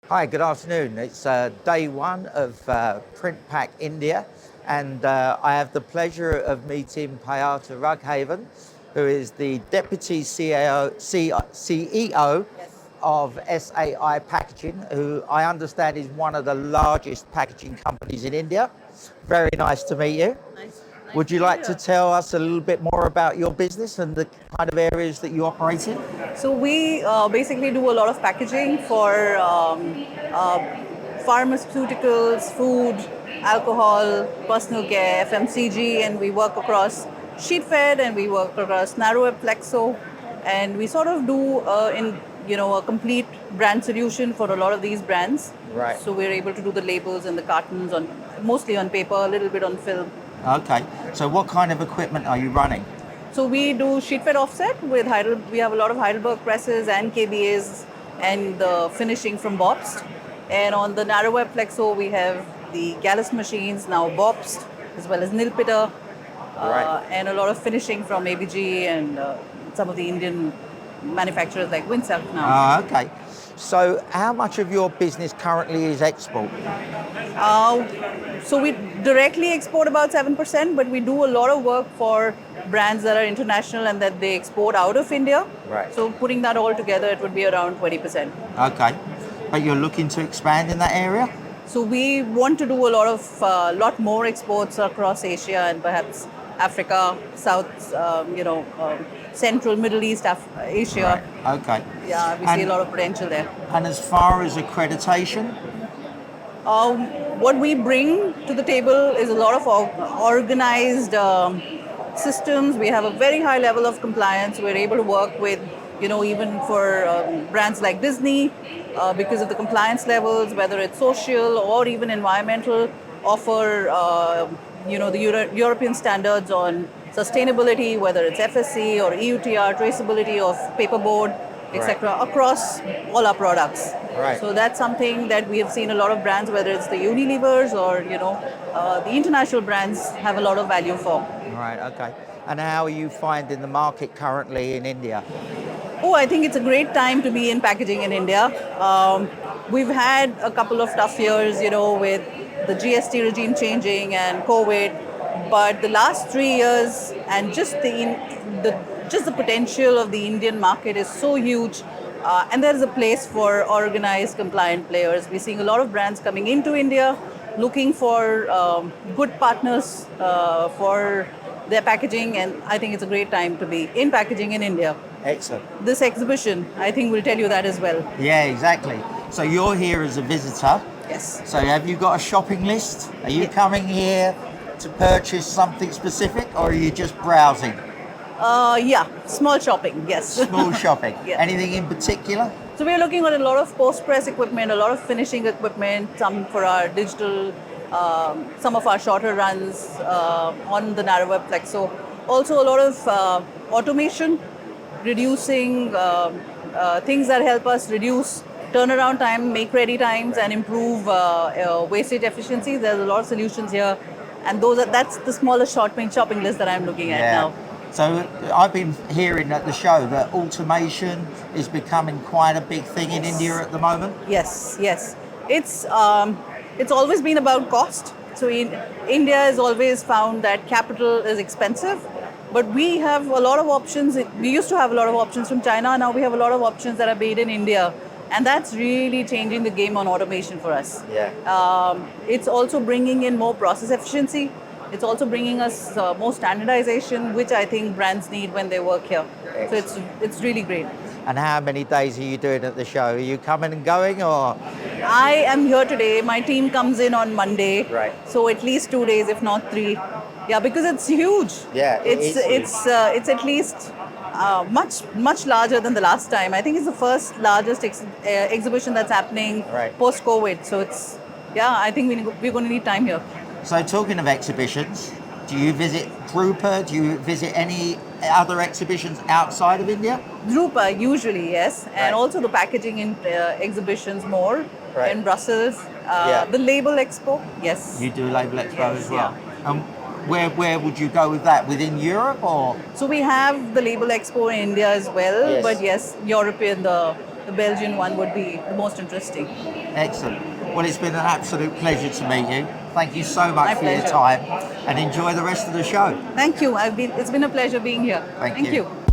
Hi, good afternoon. It's day one of Printpack India, and I have the pleasure of meeting Priyata Raghavan, who is the Deputy CEO of SAI Packaging, who I understand is one of the largest packaging companies in India. Very nice to meet you. Would you like to tell us a little bit more about your business and the kind of areas that you operate in? So we basically do a lot of packaging for uh, pharmaceuticals, food, alcohol, personal care, FMCG, and we work across sheet fed and we work across narrow web flexo, and we sort of do a complete brand solution for a lot of these brands. Right. So we're able to do the labels and the cartons on mostly on paper, a little bit on film. Okay. So what kind of equipment are you running? So we do sheet fed offset with we have a lot of Heidelberg presses and KBAs and the finishing from Bobst. And on the narrow web flexo, we have the Gallus machines, now Bobst, as well as Nilpitter, Right. and a lot of finishing from ABG and some of the Indian manufacturers like Winsup now. Okay. So how much of your business currently is export? So we directly export about 7%, but we do a lot of work for brands that are international and that they export out of India. Right. So putting that all together, it would be around 20%. Okay. But you're looking to expand in that area? So we want to do a lot more exports across Asia and perhaps Africa, South, Central, Middle East, Asia. Right. Okay. Yeah, we see a lot of potential there. And as far as accreditation? What we bring to the table is a lot of organized systems. We have a very high level of compliance. We're able to work with, even for brands like Disney, because of the compliance levels, whether it's social or even environmental, offer, the European standards on sustainability, whether it's FSC or EUTR, traceability of paperboard, etc., across all our products. Right. So that's something that we have seen a lot of brands, whether it's the Unilevers or the international brands, have a lot of value for. Right. Okay. And how are you finding the market currently in India? Oh, I think it's a great time to be in packaging in India. We've had a couple of tough years, with the GST regime changing and COVID, but the last 3 years and just the potential of the Indian market is so huge, and there is a place for organized, compliant players. We're seeing a lot of brands coming into India, looking for good partners for their packaging, and I think it's a great time to be in packaging in India. Excellent. This exhibition, I think, will tell you that as well. Yeah, exactly. So you're here as a visitor. Yes. So have you got a shopping list? Are you coming here to purchase something specific, or are you just browsing? Yeah, small shopping, yes. Small shopping. Yeah. Anything in particular? So we're looking at a lot of post-press equipment, a lot of finishing equipment, some for our digital, some of our shorter runs on the narrow web flexo. Also a lot of automation, reducing things that help us reduce turnaround time, make ready times, and improve wastage efficiency. There's a lot of solutions here, and that's the smallest shopping list that I'm looking at now. So I've been hearing at the show that automation is becoming quite a big thing in India at the moment. Yes. It's always been about cost. So India has always found that capital is expensive, but we have a lot of options. We used to have a lot of options from China. Now we have a lot of options that are made in India, and that's really changing the game on automation for us. Yeah. It's also bringing in more process efficiency. It's also bringing us more standardization, which I think brands need when they work here. Excellent. So it's really great. And how many days are you doing at the show? Are you coming and going, or? I am here today. My team comes in on Monday. Right. So at least 2 days, if not 3. Yeah, because it's huge. Yeah, it's at least much larger than the last time. I think it's the first largest exhibition that's happening post-COVID. So I think we're going to need time here. So talking of exhibitions, do you visit Drupa? Do you visit any other exhibitions outside of India? Drupa, usually, yes. And also the packaging exhibitions more in Brussels. The Label Expo, yes. You do Label Expo as well? Yeah. Where would you go with that? Within Europe, or? So we have the Label Expo in India as well, Yes. but yes, European, the Belgian one would be the most interesting. Excellent. Well, it's been an absolute pleasure to meet you. Thank you so much My for your pleasure. time, and enjoy the rest of the show. Thank you. It's been a pleasure being here. Thank you. you.